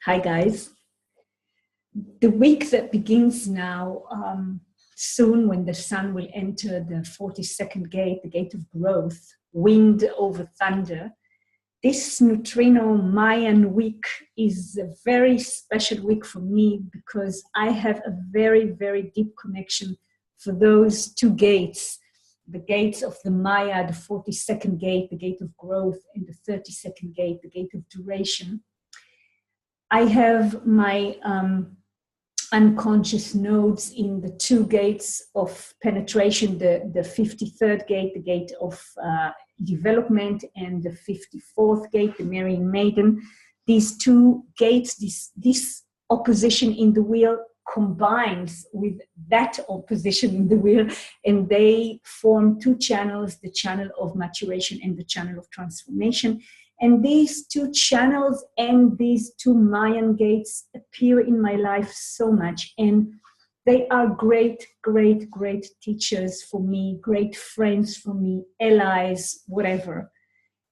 Hi, guys. The week that begins now, soon when the sun will enter the 42nd gate, the gate of growth, wind over thunder. This neutrino Mayan week is a very special week for me because I have a very, very deep connection for those two gates, the gates of the Maia, the 42nd gate, the gate of growth, and the 32nd gate, the gate of duration. I have my unconscious nodes in the two gates of penetration, the 53rd gate, the gate of development, and the 54th gate, the Marrying Maiden. These two gates, this opposition in the wheel combines with that opposition in the wheel, and they form two channels, the channel of maturation and the channel of transformation. And these two channels and these two Mayan gates appear in my life so much. And they are great, great, great teachers for me, great friends for me, allies, whatever.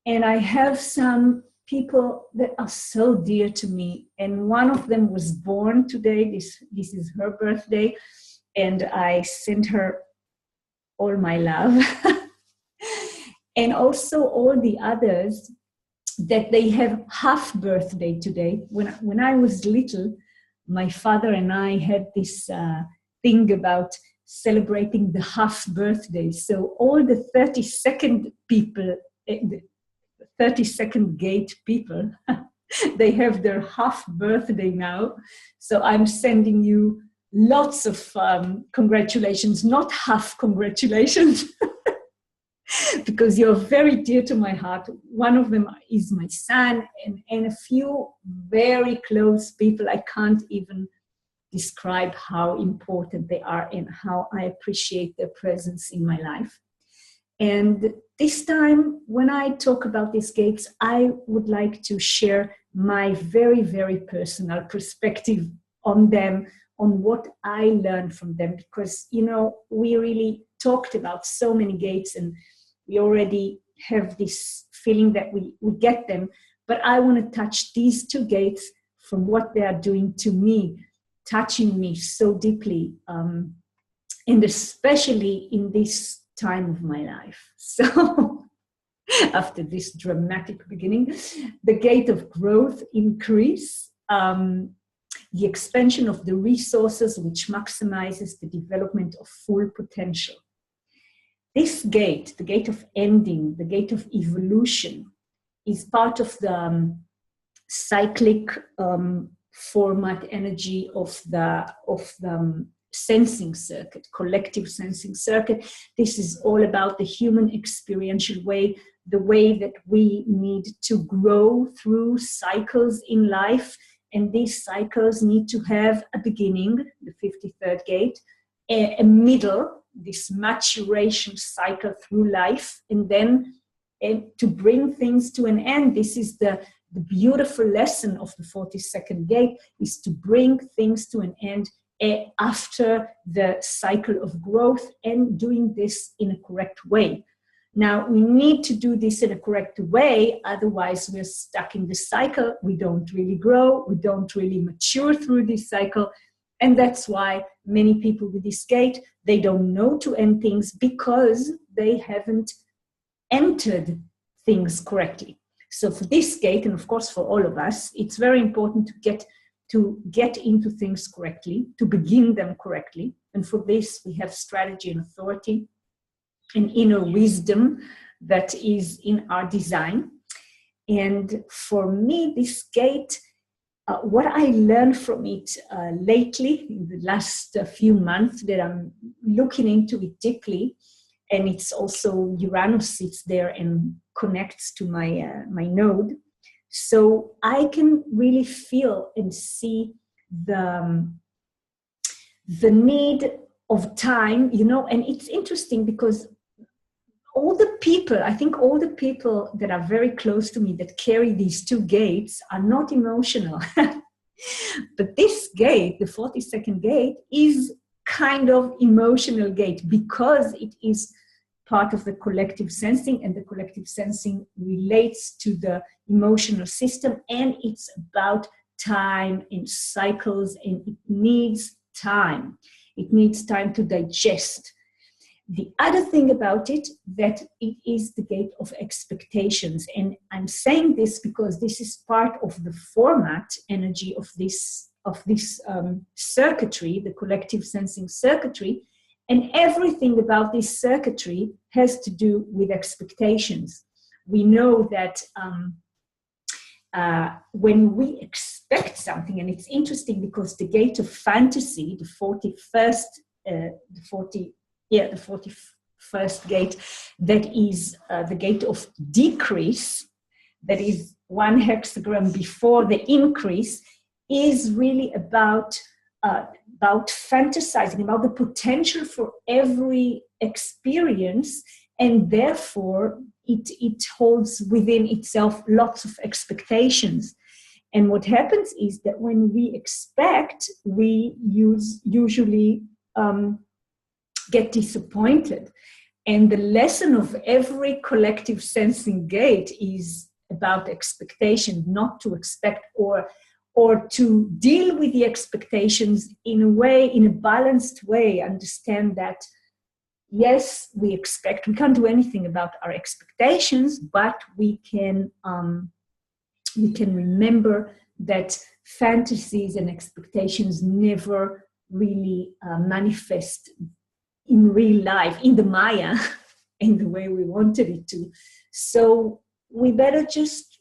And I have some people that are so dear to me. And one of them was born today. This is her birthday. And I send her all my love. And also all the others that they have half birthday today. When I was little, my father and I had this thing about celebrating the half birthday. So all the 32nd people, the 32nd gate people, they have their half birthday now. So I'm sending you lots of congratulations, not half congratulations. Because you're very dear to my heart. One of them is my son and a few very close people. I can't even describe how important they are and how I appreciate their presence in my life. And this time, when I talk about these gates, I would like to share my very, very personal perspective on them, on what I learned from them. Because, you know, we really talked about so many gates and we already have this feeling that we get them, but I want to touch these two gates from what they are doing to me, touching me so deeply, and especially in this time of my life. So after this dramatic beginning, the gate of growth increase, the expansion of the resources which maximizes the development of full potential. This gate, the gate of ending, the gate of evolution, is part of the cyclic format energy of the sensing circuit, collective sensing circuit. This is all about the human experiential way, the way that we need to grow through cycles in life. And these cycles need to have a beginning, the 53rd gate, a middle, this maturation cycle through life, and then to bring things to an end. This is the beautiful lesson of the 42nd gate, is to bring things to an end after the cycle of growth, and doing this in a correct way. Now, we need to do this in a correct way, otherwise we're stuck in the cycle. We don't really grow, we don't really mature through this cycle. And that's why many people with this gate, they don't know to end things because they haven't entered things correctly. So for this gate, and of course for all of us, it's very important to get into things correctly, to begin them correctly. And for this, we have strategy and authority and inner wisdom that is in our design. And for me, this gate, what I learned from it lately, in the last few months, that I'm looking into it deeply, and it's also Uranus sits there and connects to my node, so I can really feel and see the need of time, you know. And it's interesting because I think all the people that are very close to me that carry these two gates are not emotional. But this gate, the 42nd gate, is kind of emotional gate because it is part of the collective sensing, and the collective sensing relates to the emotional system, and it's about time and cycles, and it needs time. It needs time to digest. The other thing about it, that it is the gate of expectations. And I'm saying this because this is part of the format energy of this circuitry, the collective sensing circuitry. And everything about this circuitry has to do with expectations. We know that when we expect something, and it's interesting because the gate of fantasy, the 41st gate, that is the gate of decrease, that is one hexagram before the increase, is really about fantasizing about the potential for every experience, and therefore it holds within itself lots of expectations. And what happens is that when we expect, we usually get disappointed. And the lesson of every collective sensing gate is about expectation, not to expect or to deal with the expectations in a way, in a balanced way. Understand that, yes, we expect, we can't do anything about our expectations, but we can remember that fantasies and expectations never really manifest in real life, in the Maia, in the way we wanted it to. So we better just,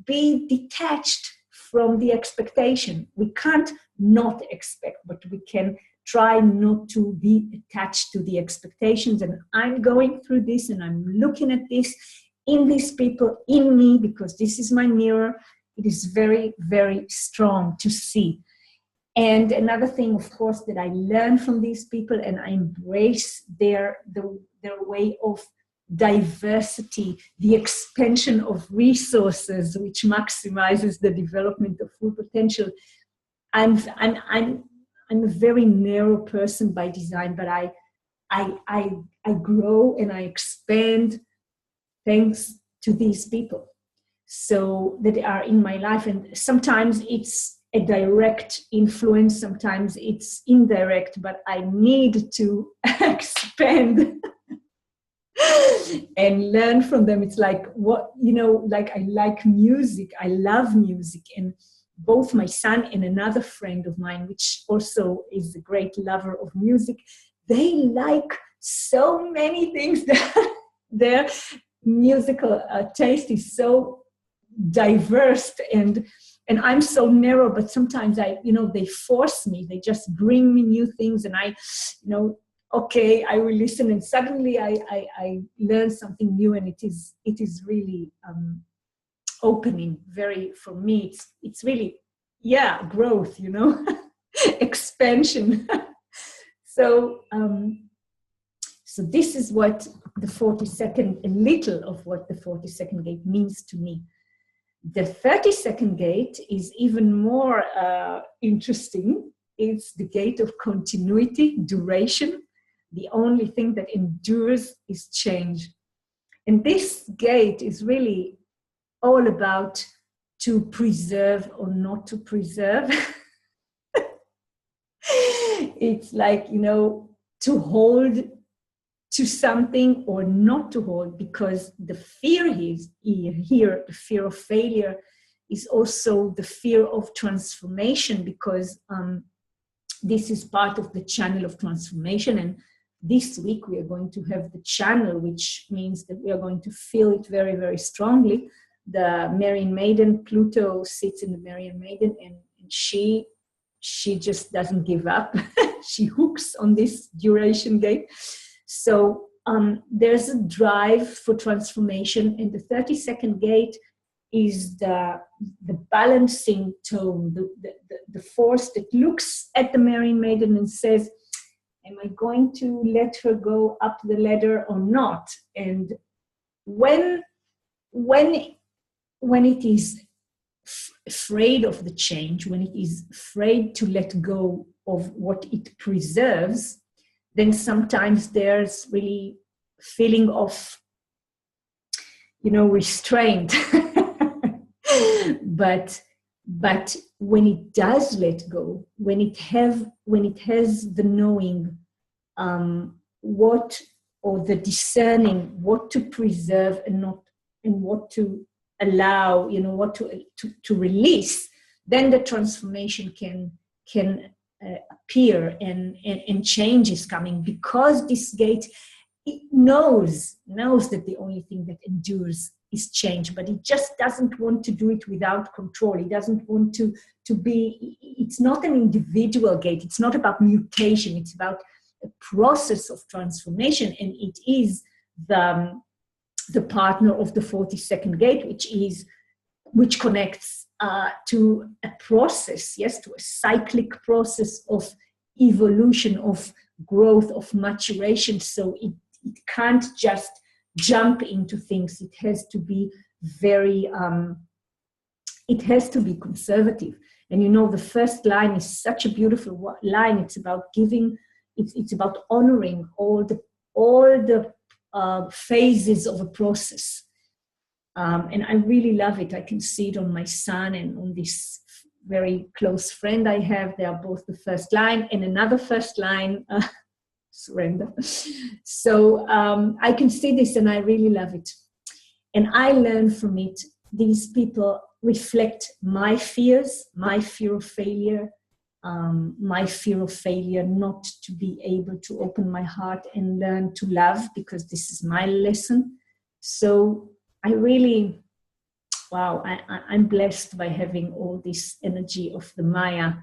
be detached from the expectation. We can't not expect, but we can try not to be attached to the expectations. And I'm going through this, and I'm looking at this in these people, in me, because this is my mirror. It is very, very strong to see. And another thing, of course, that I learn from these people, and I embrace their way of diversity, the expansion of resources, which maximizes the development of full potential. I'm a very narrow person by design, but I grow and I expand thanks to these people, so that they are in my life. And sometimes it's a direct influence, sometimes it's indirect, but I need to expand and learn from them. It's like, like I like music, I love music, and both my son and another friend of mine, which also is a great lover of music, they like so many things that their musical taste is so diverse, and I'm so narrow, but sometimes they force me, they just bring me new things, and I okay, I will listen, and suddenly I learn something new, and it is really opening. Very, for me, it's really, growth, expansion. So this is what the 42nd, a little of what the 42nd gate means to me. The 32nd gate is even more interesting. It's the gate of continuity, duration. The only thing that endures is change. And this gate is really all about to preserve or not to preserve. It's like, to hold to something or not to hold, because the fear is here, the fear of failure is also the fear of transformation, because this is part of the channel of transformation. And this week we are going to have the channel, which means that we are going to feel it very, very strongly. The Marian Maiden, Pluto sits in the Marian Maiden, and she just doesn't give up. She hooks on this duration gate. So there's a drive for transformation, and the 32nd gate is the balancing tone, the force that looks at the Marian Maiden and says, am I going to let her go up the ladder or not? And when it is afraid of the change, when it is afraid to let go of what it preserves, then sometimes there's really feeling of, restraint. But But when it does let go, when it has the knowing, what, or the discerning what to preserve and not, and what to allow, what to release, then the transformation can appear, and change is coming, because this gate, it knows that the only thing that endures is change, but it just doesn't want to do it without control. It doesn't want to be, it's not an individual gate. It's not about mutation. It's about a process of transformation, and it is the partner of the 42nd gate, which connects to a process, yes, to a cyclic process of evolution, of growth, of maturation. So it can't just jump into things. It has to be very, it has to be conservative. And the first line is such a beautiful line. It's about giving, it's about honoring all the phases of a process. And I really love it. I can see it on my son and on this very close friend I have. They are both the first line, and another first line, surrender. So I can see this, and I really love it. And I learn from it. These people reflect my fears, my fear of failure, not to be able to open my heart and learn to love, because this is my lesson. So I really, wow, I'm blessed by having all this energy of the Maia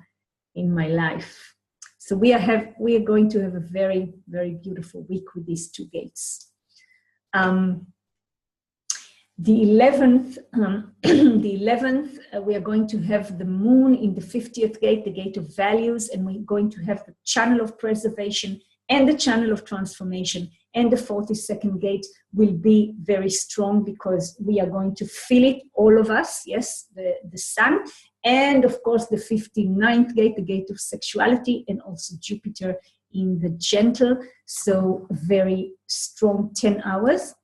in my life. So we are going to have a very, very beautiful week with these two gates. The 11th, we are going to have the moon in the 50th gate, the gate of values, and we're going to have the channel of preservation and the channel of transformation. And the 42nd gate will be very strong, because we are going to feel it, all of us, yes, the sun, and of course the 59th gate, the gate of sexuality, and also Jupiter in the gentle, so very strong 10 hours.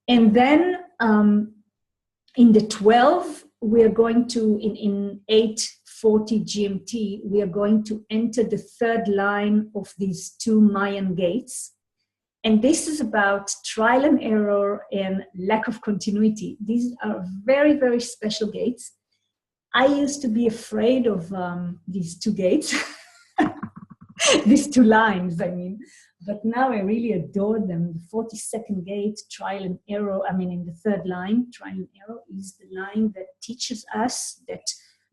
And then in the 12, we are going to, in 8:40 GMT, we are going to enter the third line of these two Mayan gates. And this is about trial and error and lack of continuity. These are very, very special gates. I used to be afraid of these two gates, these two lines, I mean. But now I really adore them. The 42nd gate, trial and error, in the third line, trial and error is the line that teaches us that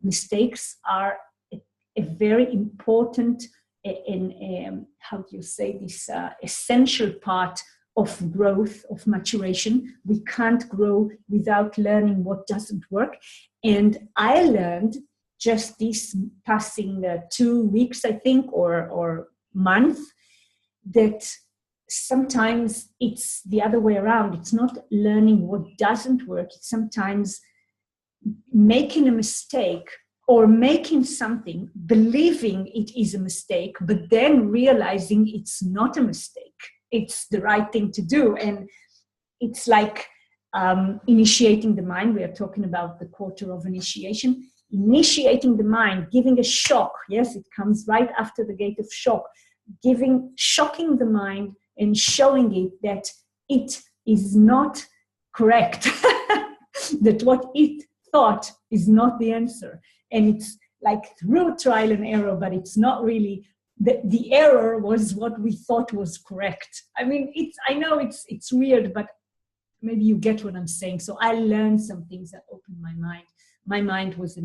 mistakes are a very important, how do you say this, essential part of growth, of maturation. We can't grow without learning what doesn't work. And I learned just this passing 2 weeks, I think, or month, that sometimes it's the other way around. It's not learning what doesn't work. It's sometimes making a mistake, or making something, believing it is a mistake, but then realizing it's not a mistake. It's the right thing to do. And it's like initiating the mind. We are talking about the quarter of initiation. Initiating the mind, giving a shock. Yes, it comes right after the gate of shock. Shocking the mind and showing it that it is not correct, that what it thought is not the answer. And it's like through trial and error, but it's not really, the error was what we thought was correct. I know it's weird, but maybe you get what I'm saying. So I learned some things that opened my mind. My mind was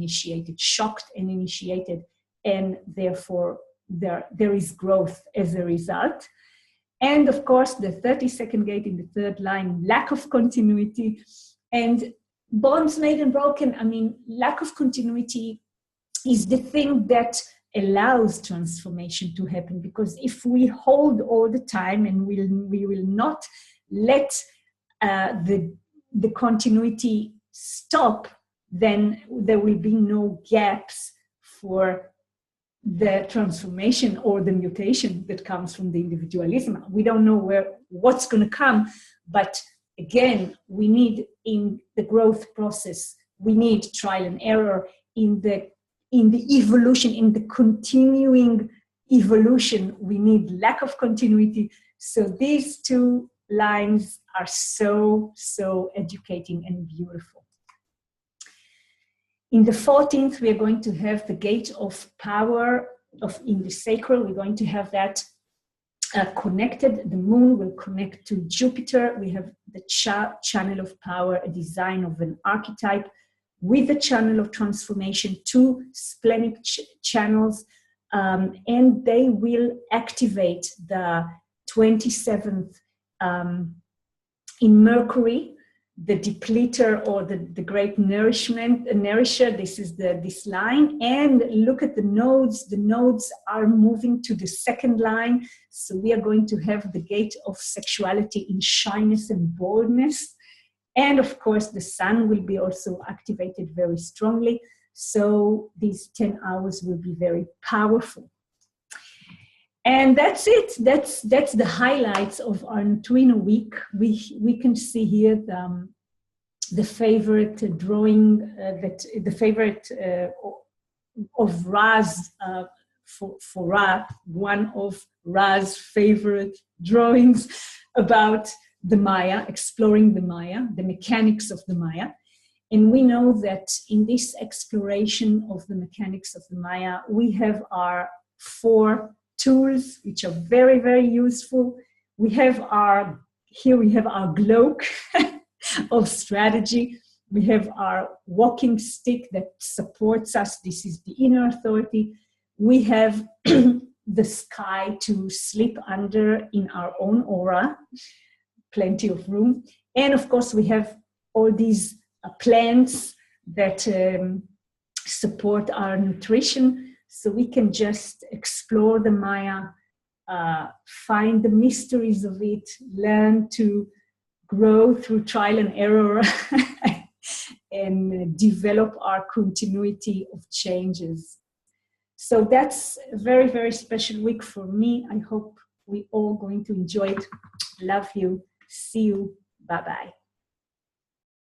shocked and initiated, and therefore there is growth as a result. And of course, the 32nd gate in the third line, lack of continuity and bonds made and broken. Lack of continuity is the thing that allows transformation to happen, because if we hold all the time and we will not let the continuity stop, then there will be no gaps for the transformation or the mutation that comes from the individualism. We don't know what's going to come, but again, we need, in the growth process, we need trial and error, in the evolution, in the continuing evolution, we need lack of continuity. So these two lines are so educating and beautiful. In the 14th, we are going to have the gate of power in the sacral. We're going to have that connected. The moon will connect to Jupiter. We have the channel of power, a design of an archetype with the channel of transformation, two splenic channels, and they will activate the 27th in Mercury, the depleter or the great nourisher. This is this line, and look at the nodes. The nodes are moving to the second line, so we are going to have the gate of sexuality in shyness and boldness, and of course the sun will be also activated very strongly. So these 10 hours will be very powerful. And that's it. That's the highlights of our neutrino week. We can see here the favorite drawing, the favorite of Ra's for Ra, one of Ra's favorite drawings about the Maia, exploring the Maia, the mechanics of the Maia. And we know that in this exploration of the mechanics of the Maia, we have our 4 tools, which are very, very useful. We have our globe of strategy. We have our walking stick that supports us. This is the inner authority. We have the sky to sleep under in our own aura, plenty of room. And of course, we have all these plants that support our nutrition. So we can just explore the Maia, find the mysteries of it, learn to grow through trial and error, and develop our continuity of changes. So that's a very, very special week for me. I hope we all going to enjoy it. Love you. See you. Bye-bye.